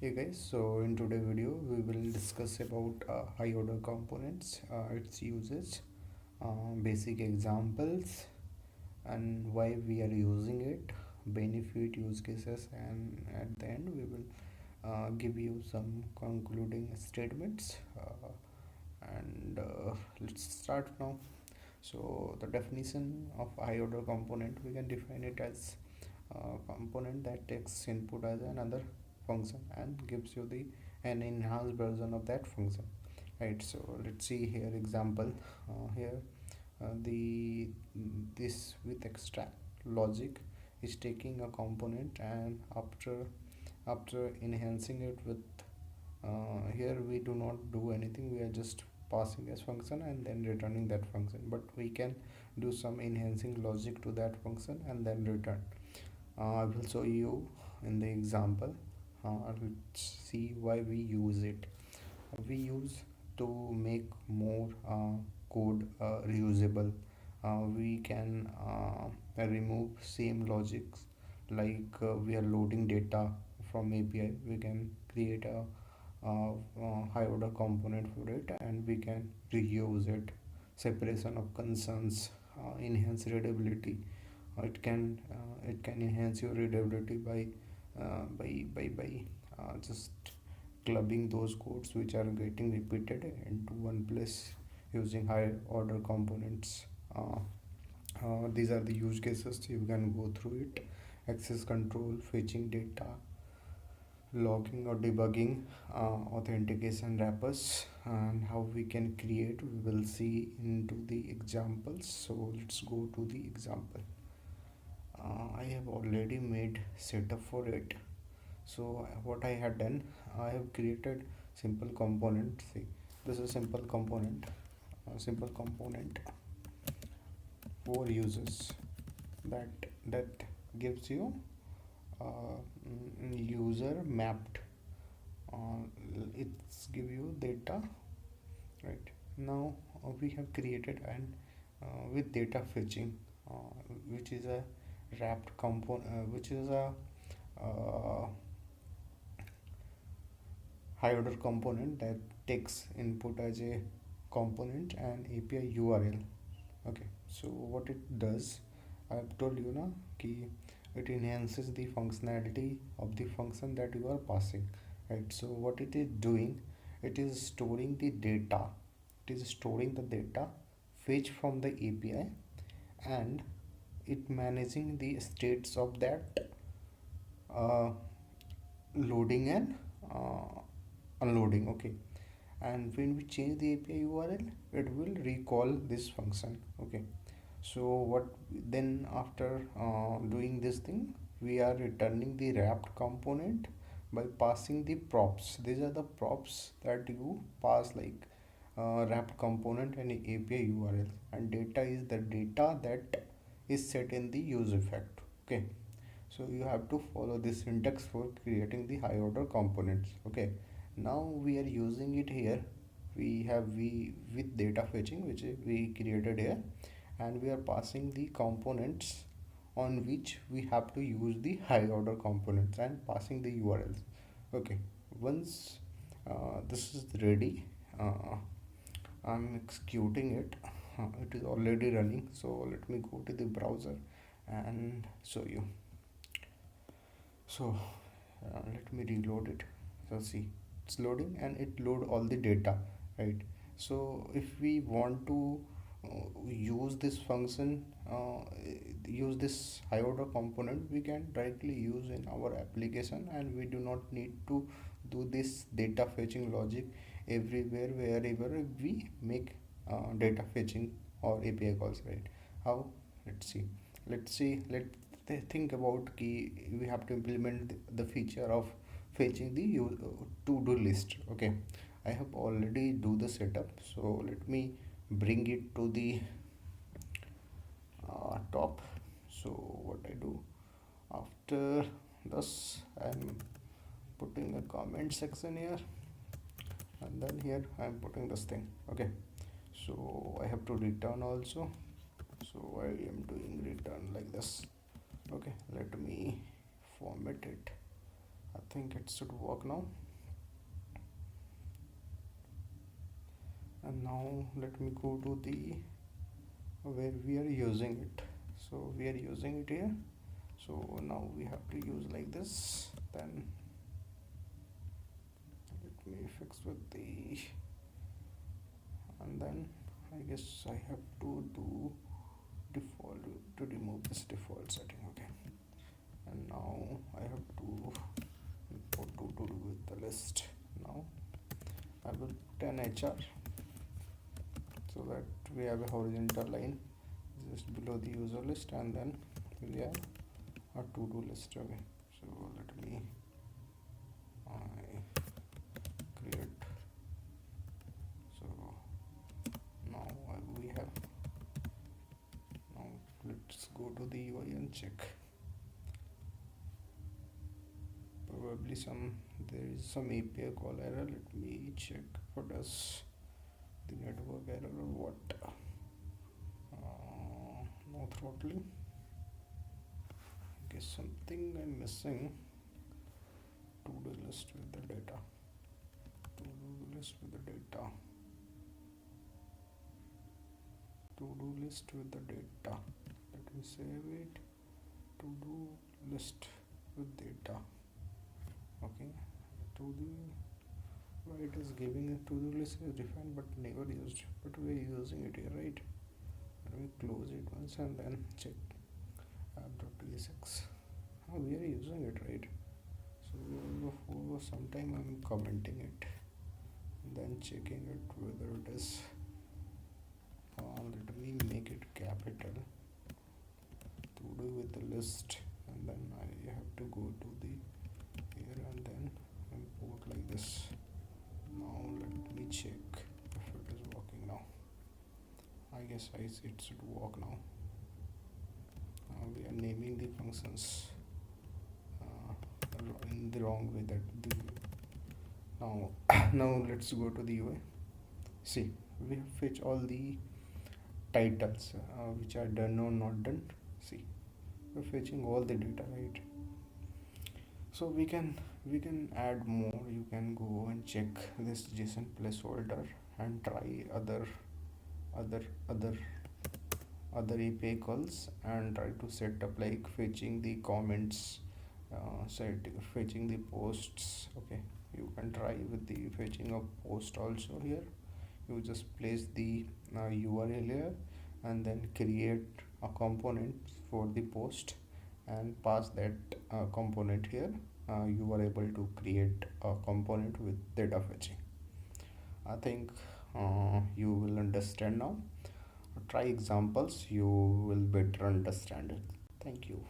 Hey guys, so in today's video we will discuss about high order components, its uses, basic examples, and why we are using it, benefit, use cases, and at the end we will give you some concluding statements. And let's start now. So the definition of high order component, we can define it as a component that takes input as another function and gives you the an enhanced version of that function, right? So let's see here example. Here the this with extract logic is taking a component, and after enhancing it with here we do not do anything, we are just passing as function and then returning that function, but we can do some enhancing logic to that function and then return. I will show you in the example. Let's see why we use it. We use to make more code reusable. We can remove same logics, like we are loading data from API. We can create a high order component for it and we can reuse it. Separation of concerns, enhance readability. It can enhance your readability by just clubbing those codes which are getting repeated into one place using high order components. These are the use cases, you can go through it. Access control, fetching data, logging or debugging, authentication wrappers, and how we can create, we will see into the examples. So let's go to the example. I have already made setup for it. So what I had done, I have created simple component. See, this is simple component for users that gives you user mapped. uh, it's give you data, right? Now we have created an with data fetching, which is a wrapped component, which is a uh, high order component that takes input as a component and API URL. Okay, so what it does, I've told you now ki it enhances the functionality of the function that you are passing, right? So what it is doing, it is storing the data. It is storing the data fetch from the API, and it managing the states of that uh, loading and unloading. Okay, and when we change the API URL, it will recall this function. Okay, so what then after doing this thing, we are returning the wrapped component by passing the props. These are the props that you pass, like wrapped component and API URL, and data is the data that is set in the use effect. Okay, so you have to follow this syntax for creating the high order components. Okay, now we are using it here. We have we with data fetching, which we created here, and we are passing the components on which we have to use the high order components and passing the URLs. Okay, once this is ready, I'm executing it. It is already running, so let me go to the browser and show you. So let me reload it. So see, it's loading and it load all the data, right? So if we want to use this function, use this high order component, we can directly use in our application, and we do not need to do this data fetching logic everywhere wherever we make data fetching or API calls, right? How? Let's think about key. We have to implement the feature of fetching the to-do list. Okay, I have already do the setup, so let me bring it to the top. So what I do after this, I'm putting a comment section here, and then here I'm putting this thing. Okay, so I have to return also, so I am doing return like this. Okay, let me format it. think it should work now. And now let me go to the where we are using it. So we are using it here, so now we have to use like this. Then let me fix with the, and then I guess I have to do default to remove this default setting. Okay, and now I have to import to do with the list. Now I will put an HR so that we have a horizontal line just below the user list, and then we have a to-do list. Okay, so let me create. So now we have, now let's go to the UI and check. Probably there is some API call error. Let me check what does the network error or what. No throttling. Okay, something I'm missing. To-do list with the data. To-do list with the data. To-do list with the data. Let me save it. To-do list with data. Okay. To-do. Why it is giving a to-do list is defined but never used. But we are using it here, right? Let me close it once and then check app.tsx. We are using it, right? So for some time I'm commenting it, then checking it whether it is. Let me make it capital. To do with the list, and then I have to go to the here and then import like this. Now let me check if it is working now. I guess it should work now. We are naming the functions in the wrong way. Now now let's go to the UI. See, we have fetched all the titles which are done or not done. See, we're fetching all the data, right? So we can add more. You can go and check this JSON placeholder and try other other other API calls and try to set up like fetching the comments, fetching the posts. Okay, you can try with the fetching of post also here. You just place the URL here and then create a component for the post and pass that component here. You are able to create a component with data fetching. I think you will understand now. Try examples, you will better understand it. Thank you.